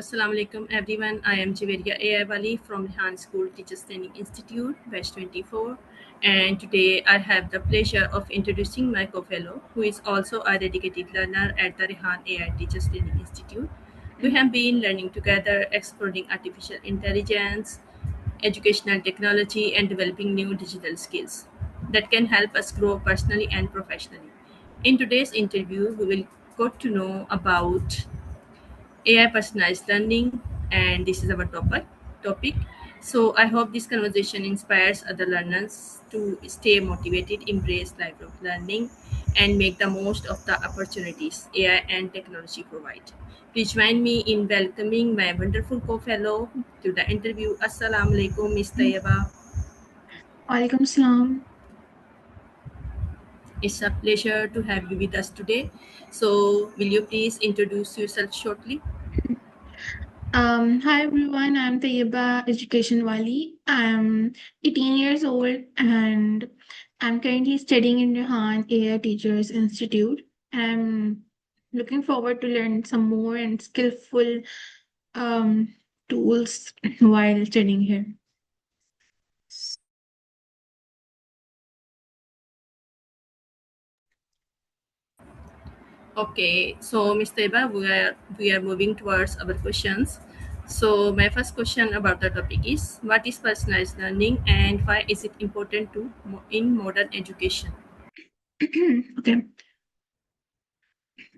Assalamu alaikum everyone. I am Javeria AI Wali from Rehan School Teachers Training Institute, Batch 24. And today I have the pleasure of introducing my co-fellow, who is also a dedicated learner at the Rehan AI Teachers Training Institute. We have been learning together, exploring artificial intelligence, educational technology, and developing new digital skills that can help us grow personally and professionally. In today's interview, we will get to know about AI personalized learning, and this is our topic. So I hope this conversation inspires other learners to stay motivated, embrace lifelong learning, and make the most of the opportunities AI and technology provide. Please join me in welcoming my wonderful co-fellow to the interview. Assalamu alaikum, Ms. Tayeba. Walaikum salam. It's a pleasure to have you with us today. So, will you please introduce yourself shortly? Hi everyone, I'm Tayyeba Education Wali. I'm 18 years old and I'm currently studying in Rehan AI Teachers Institute. I'm looking forward to learn some more and skillful um, tools while studying here. Okay, so Mr. Eba, we are moving towards our questions. So my first question about the topic is what is personalized learning and why is it important in modern education? Okay.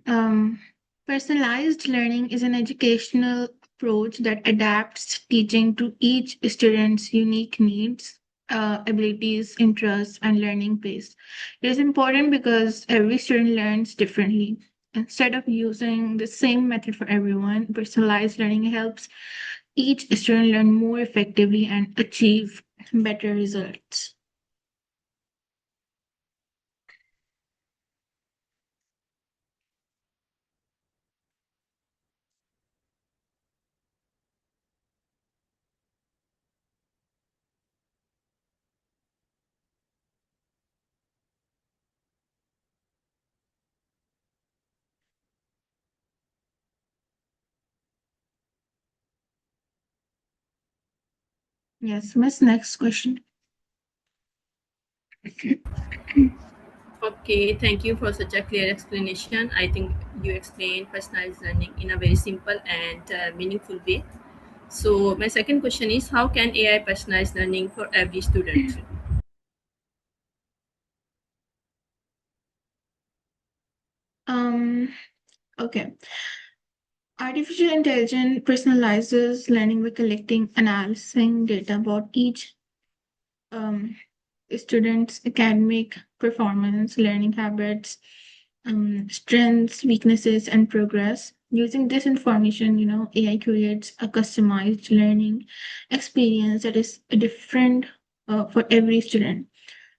Um, Personalized learning is an educational approach that adapts teaching to each student's unique needs, abilities, interests, and learning pace. It is important because every student learns differently. Instead of using the same method for everyone, personalized learning helps each student learn more effectively and achieve better results. Yes, Miss, next question. Okay, thank you for such a clear explanation. I think you explained personalized learning in a very simple and meaningful way. So my second question is how can AI personalize learning for every student? Um, okay. Artificial intelligence personalizes learning by collecting, analyzing data about each um, student's academic performance, learning habits, strengths, weaknesses, and progress. Using this information, AI creates a customized learning experience that is different for every student.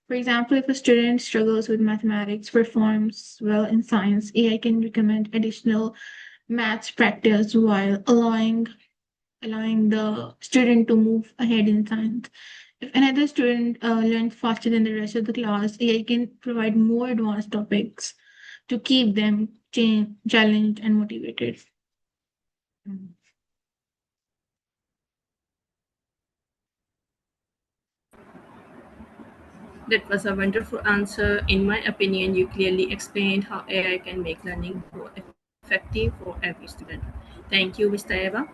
For example, if a student struggles with mathematics, performs well in science, AI can recommend additional maths practice while allowing the student to move ahead in science. If another student learns faster than the rest of the class, AI can provide more advanced topics to keep them challenged and motivated. That was a wonderful answer. In my opinion, you clearly explained how AI can make learning more effective for every student. Thank you, Mr. Eva.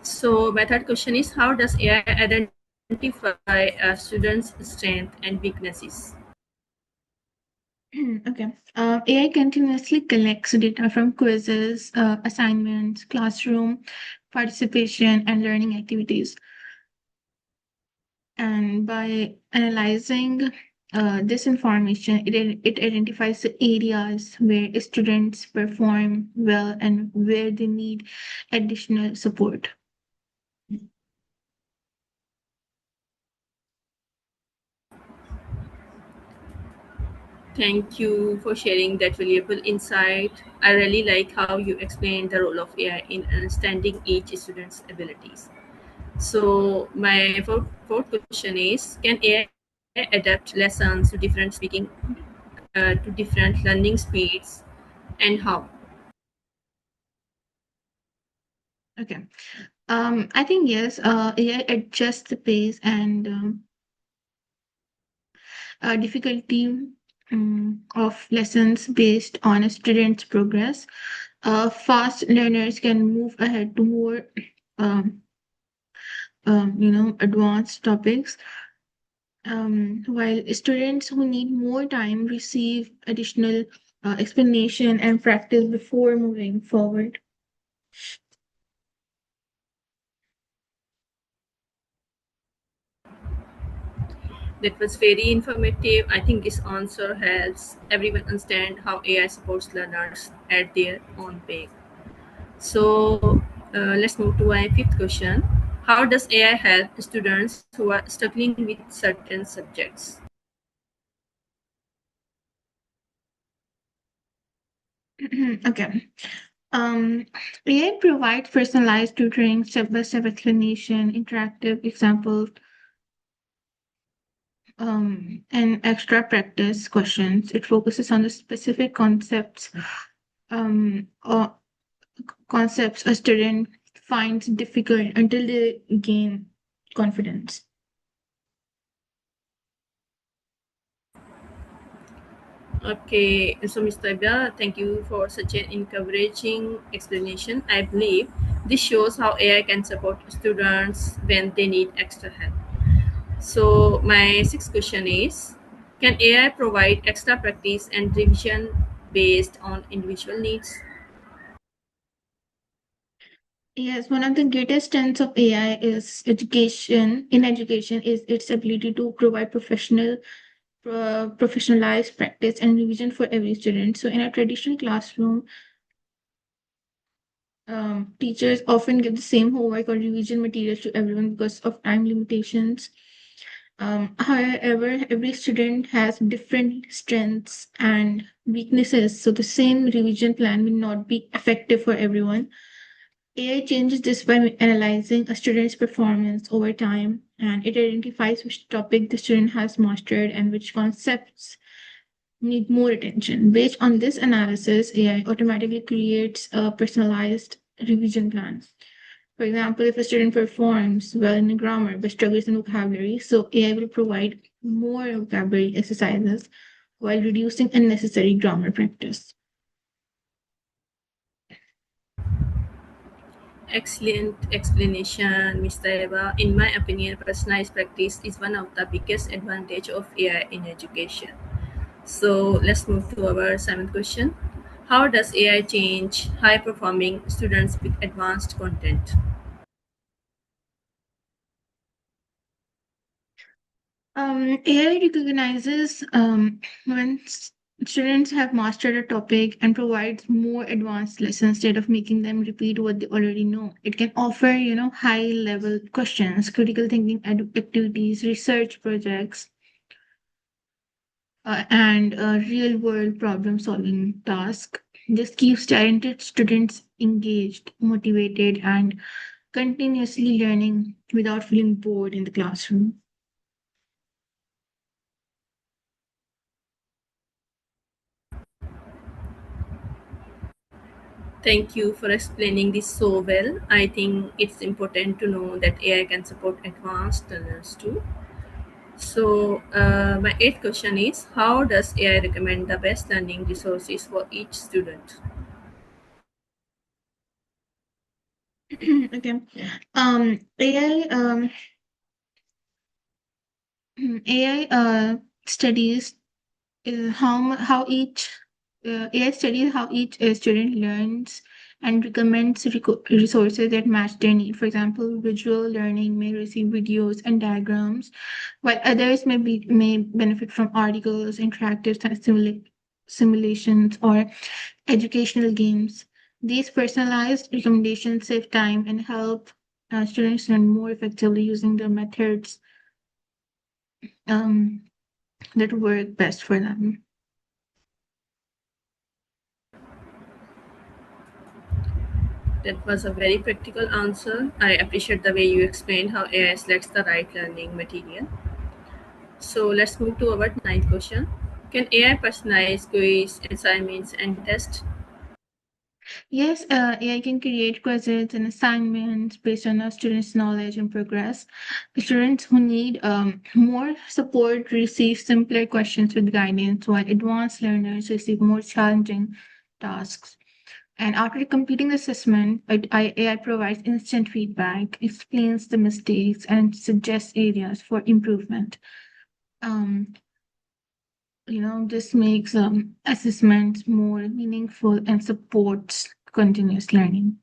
So, my third question is how does AI identify a student's strengths and weaknesses? Okay. AI continuously collects data from quizzes, assignments, classroom participation, and learning activities. And by analyzing this information, it identifies the areas where students perform well and where they need additional support. Thank you for sharing that valuable insight. I really like how you explained the role of AI in understanding each student's abilities. So, my fourth question is can AI adapt lessons to different learning speeds and how? Okay. I think yes, AI adjusts the pace and difficulty of lessons based on a student's progress. Fast learners can move ahead to more, um, advanced topics, while students who need more time receive additional explanation and practice before moving forward. That was very informative. I think this answer helps everyone understand how AI supports learners at their own pace. So let's move to my fifth question. How does AI help students who are struggling with certain subjects? Okay. Um, AI provides personalized tutoring, step-by-step explanation, interactive examples, and extra practice questions. It focuses on the specific or concepts a student finds difficult until they gain confidence. Okay, so Mr. Ibra, thank you for such an encouraging explanation. I believe this shows how AI can support students when they need extra help. So my sixth question is, can AI provide extra practice and revision based on individual needs? Yes, one of the greatest strengths of AI is education is its ability to provide professionalized practice and revision for every student. So in a traditional classroom, teachers often give the same homework or revision materials to everyone because of time limitations. However, every student has different strengths and weaknesses, so the same revision plan will not be effective for everyone. AI changes this by analyzing a student's performance over time, and it identifies which topic the student has mastered and which concepts need more attention. Based on this analysis, AI automatically creates a personalized revision plan. For example, if a student performs well in grammar but struggles in vocabulary, so AI will provide more vocabulary exercises while reducing unnecessary grammar practice. Excellent explanation, Mr. Eva. In my opinion, personalized practice is one of the biggest advantage of AI in education. So let's move to our seventh question. How does AI change high performing students with advanced content? AI recognizes when students have mastered a topic and provides more advanced lessons instead of making them repeat what they already know. It can offer, high level questions, critical thinking activities, research projects, and real world problem solving task. This keeps talented students engaged, motivated, and continuously learning without feeling bored in the classroom. Thank you for explaining this so well. I think it's important to know that AI can support advanced learners too. So, my eighth question is, how does AI recommend the best learning resources for each student? Okay. AI AI studies AI studies how each student learns and recommends resources that match their need. For example, visual learning may receive videos and diagrams, while others may benefit from articles, interactive simulations, or educational games. These personalized recommendations save time and help students learn more effectively using the methods um, that work best for them. That was a very practical answer. I appreciate the way you explained how AI selects the right learning material. So let's move to our ninth question. Can AI personalize quiz, assignments, and tests? Yes, AI can create quizzes and assignments based on a student's knowledge and progress. Students who need more support receive simpler questions with guidance, while advanced learners receive more challenging tasks. And after completing the assessment, AI provides instant feedback, explains the mistakes, and suggests areas for improvement. Um, this makes assessments more meaningful and supports continuous learning.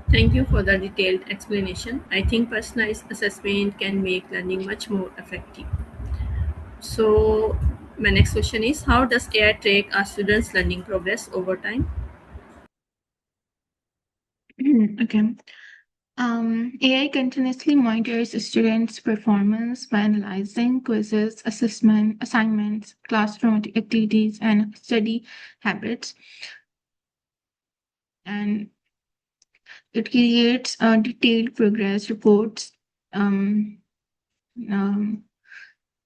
Thank you for the detailed explanation. I think personalized assessment can make learning much more effective. So, my next question is, how does AI track our students' learning progress over time? Okay. AI continuously monitors students' performance by analyzing quizzes, assessment, assignments, classroom activities, and study habits. And it creates detailed progress reports, um, um,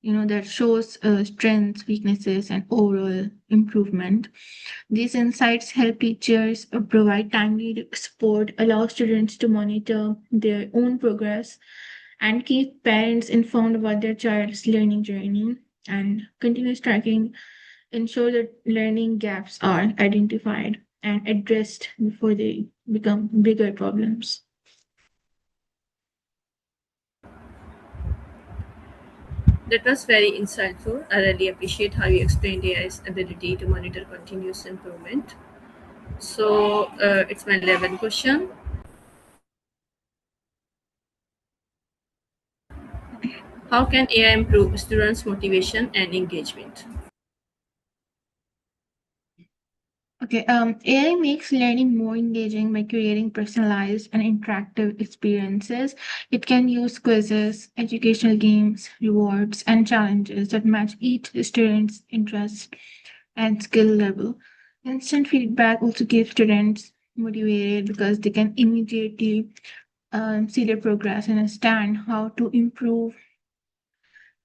that shows strengths, weaknesses, and overall improvement. These insights help teachers provide timely support, allow students to monitor their own progress, and keep parents informed about their child's learning journey. And continuous tracking ensure that learning gaps are identified and addressed before they become bigger problems. That was very insightful. I really appreciate how you explained AI's ability to monitor continuous improvement. So, it's my 11th question. How can AI improve students' motivation and engagement? Okay, AI makes learning more engaging by creating personalized and interactive experiences. It can use quizzes, educational games, rewards, and challenges that match each student's interest and skill level. Instant feedback also keeps students motivated because they can immediately see their progress and understand how to improve.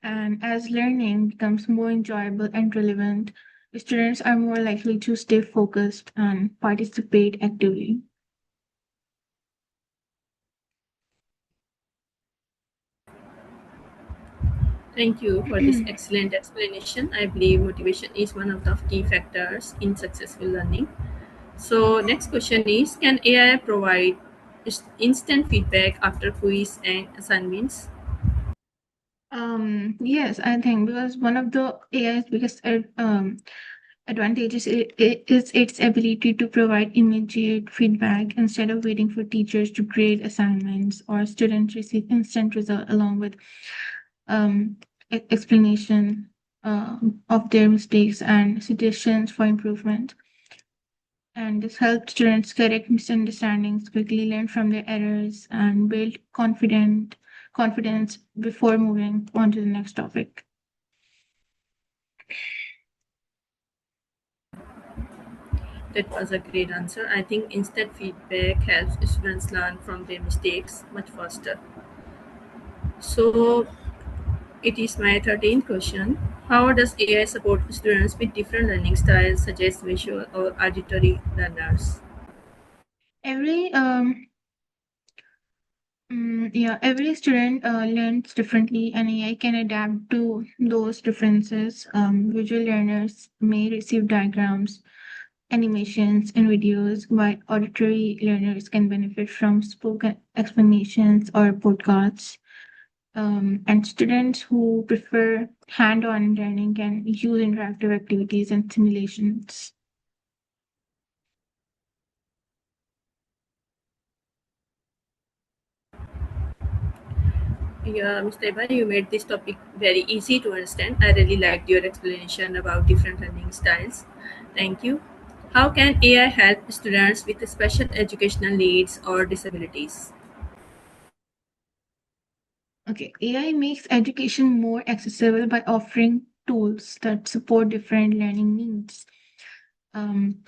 And as learning becomes more enjoyable and relevant, students are more likely to stay focused and participate actively. Thank you for this excellent explanation. I believe motivation is one of the key factors in successful learning. So, next question is, can AI provide instant feedback after quiz and assignments? Yes, I think because one of the AI's biggest advantages is its ability to provide immediate feedback instead of waiting for teachers to grade assignments or students receive instant result along with um, explanation of their mistakes and suggestions for improvement. And this helps students correct misunderstandings, quickly learn from their errors, and build confidence before moving on to the next topic. That was a great answer. I think instant feedback helps students learn from their mistakes much faster. So, it is my 13th question. How does AI support students with different learning styles, such as visual or auditory learners? Every every student learns differently, and AI can adapt to those differences. Visual learners may receive diagrams, animations, and videos, while auditory learners can benefit from spoken explanations or podcasts. And students who prefer hand-on learning can use interactive activities and simulations. Yeah, Mr. Iba, you made this topic very easy to understand. I really liked your explanation about different learning styles. Thank you. How can AI help students with special educational needs or disabilities? Okay, AI makes education more accessible by offering tools that support different learning needs. Um,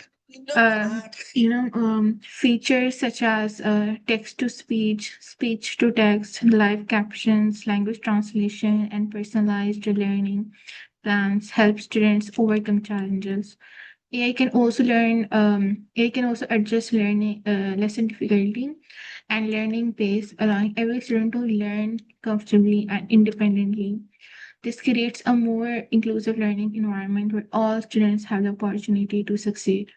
Features such as text to speech, speech to text, live captions, language translation, and personalized learning plans help students overcome challenges. AI can also adjust learning lesson difficulty and learning pace, allowing every student to learn comfortably and independently. This creates a more inclusive learning environment where all students have the opportunity to succeed.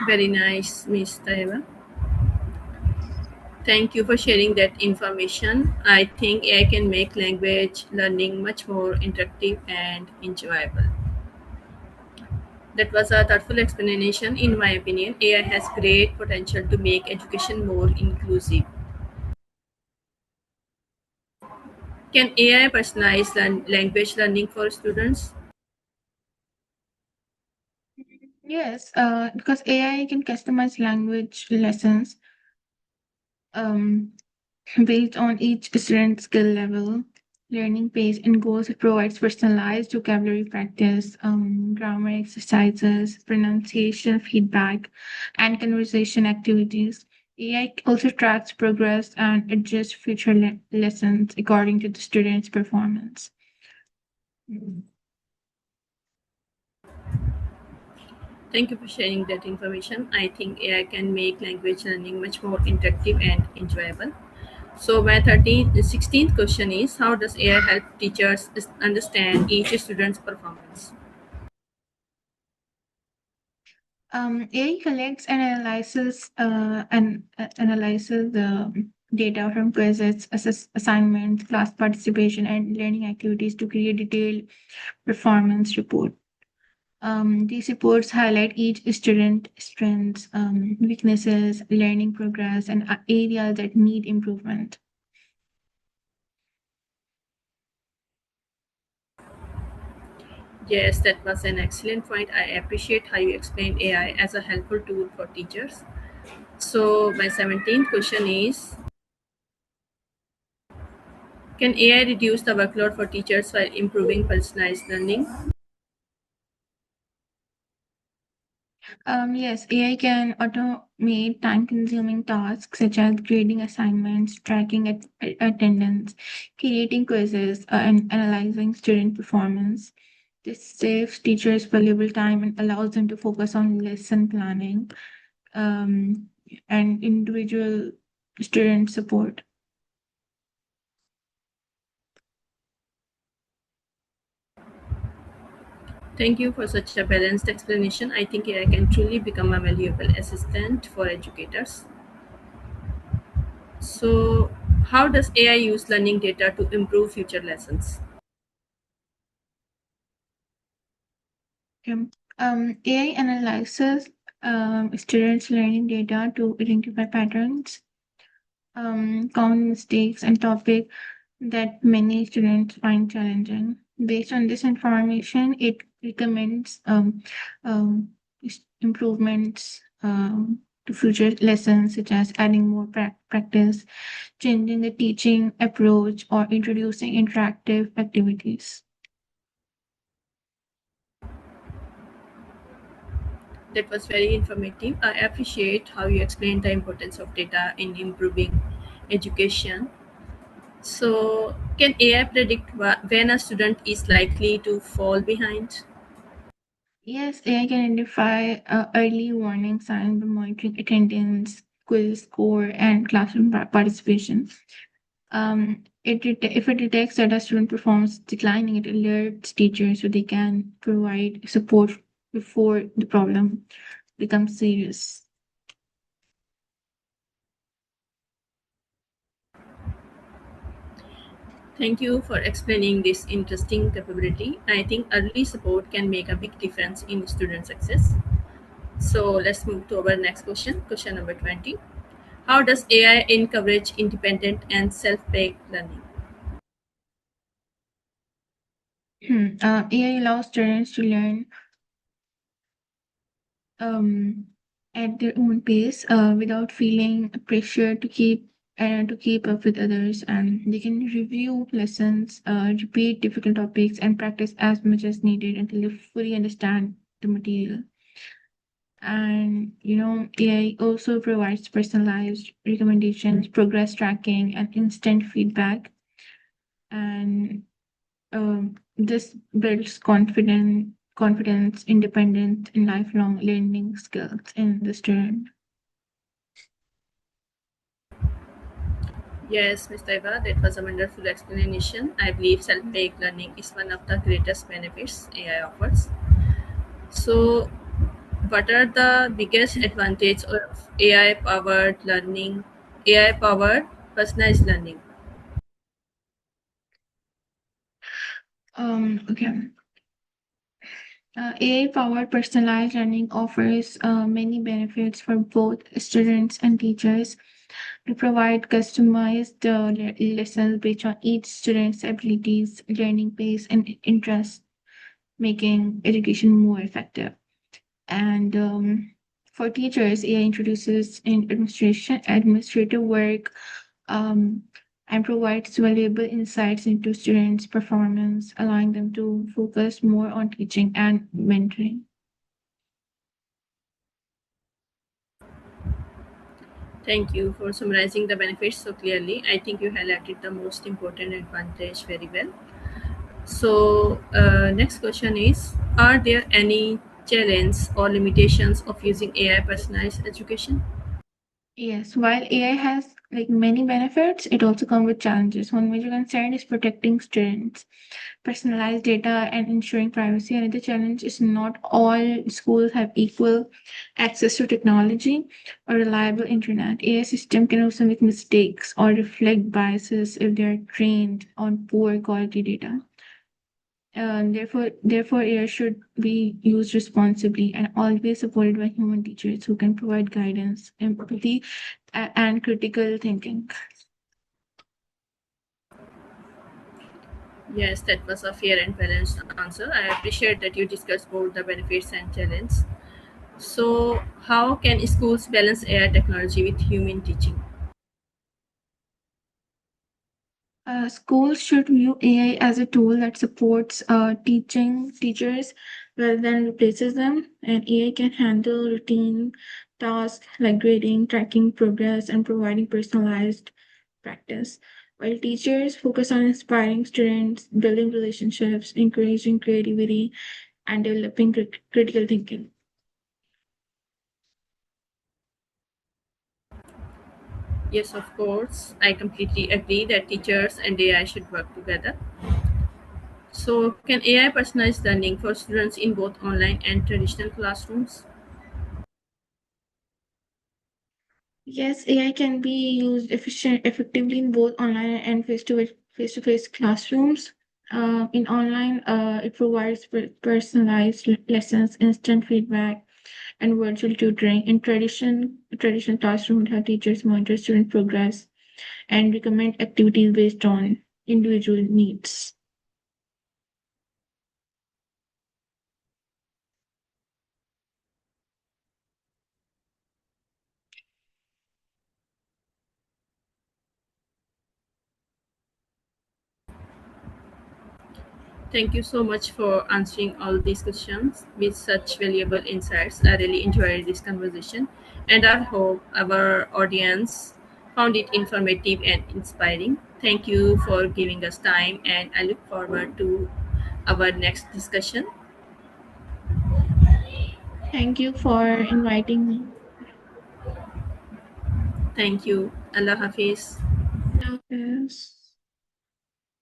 Very nice, Miss Taiba. Thank you for sharing that information. I think AI can make language learning much more interactive and enjoyable. That was a thoughtful explanation. In my opinion, AI has great potential to make education more inclusive. Can AI personalize language learning for students? Yes, because AI can customize language lessons um, based on each student's skill level, learning pace, and goals. It provides personalized vocabulary practice, grammar exercises, pronunciation feedback, and conversation activities. AI also tracks progress and adjusts future lessons according to the student's performance. Thank you for sharing that information. I think AI can make language learning much more interactive and enjoyable. So my 16th question is, how does AI help teachers understand each student's performance? AI collects and analyzes the data from quizzes, assignments, class participation, and learning activities to create detailed performance report. These reports highlight each student strengths, weaknesses, learning progress, and areas that need improvement. Yes, that was an excellent point. I appreciate how you explained AI as a helpful tool for teachers. So my 17th question is, can AI reduce the workload for teachers while improving personalized learning? Yes, AI can automate time-consuming tasks such as grading assignments, tracking attendance, creating quizzes, and analyzing student performance. This saves teachers valuable time and allows them to focus on lesson planning um, and individual student support. Thank you for such a balanced explanation. I think AI can truly become a valuable assistant for educators. So, how does AI use learning data to improve future lessons? Um, AI analyzes students' learning data to identify patterns, common mistakes, and topics that many students find challenging. Based on this information, it recommends um, improvements to future lessons, such as adding more practice, changing the teaching approach, or introducing interactive activities. That was very informative. I appreciate how you explained the importance of data in improving education. So, can AI predict when a student is likely to fall behind? Yes, AI can identify early warning signs by monitoring attendance, quiz score, and classroom participation. If it detects that a student performs declining, it alerts teachers so they can provide support before the problem becomes serious. Thank you for explaining this interesting capability. I think early support can make a big difference in student success. So let's move to our next question, question number 20. How does AI encourage independent and self-paced learning? AI allows students to learn um, at their own pace without feeling pressure to keep and to keep up with others, and they can review lessons, repeat difficult topics, and practice as much as needed until they fully understand the material. And AI also provides personalized recommendations, progress tracking, and instant feedback. And this builds confidence, independence, and lifelong learning skills in the student. Yes, Ms. Taiba, that was a wonderful explanation. I believe self-paced learning is one of the greatest benefits AI offers. So, what are the biggest advantages of AI-powered learning, AI-powered personalized learning? Okay. AI-powered personalized learning offers many benefits for both students and teachers to provide customized lessons based on each student's abilities, learning pace, and interests, making education more effective. And for teachers, AI introduces in administrative work, um, and provides valuable insights into students' performance, allowing them to focus more on teaching and mentoring. Thank you for summarizing the benefits so clearly. I think you highlighted the most important advantage very well. So, next question is: are there any challenges or limitations of using AI personalized education? Yes, while AI has like many benefits, it also comes with challenges. One major concern is protecting students' personalized data and ensuring privacy. Another challenge is not all schools have equal access to technology or reliable internet. AI system can also make mistakes or reflect biases if they are trained on poor quality data. Therefore, AI should be used responsibly and always supported by human teachers who can provide guidance, empathy, and critical thinking. Yes, that was a fair and balanced answer. I appreciate that you discussed both the benefits and challenges. So, how can schools balance AI technology with human teaching? Schools should view AI as a tool that supports teaching teachers rather than replaces them. And AI can handle routine tasks like grading, tracking progress, and providing personalized practice. While teachers focus on inspiring students, building relationships, encouraging creativity, and developing critical thinking. Yes, of course. I completely agree that teachers and AI should work together. So, can AI personalize learning for students in both online and traditional classrooms? Yes, AI can be used effectively in both online and face-to-face classrooms. In online, it provides personalized lessons, instant feedback, and virtual tutoring. In traditional classroom would have teachers monitor student progress and recommend activities based on individual needs. Thank you so much for answering all these questions with such valuable insights. I really enjoyed this conversation, and I hope our audience found it informative and inspiring. Thank you for giving us time, and I look forward to our next discussion. Thank you for inviting me. Thank you. Allah Hafiz. Yes.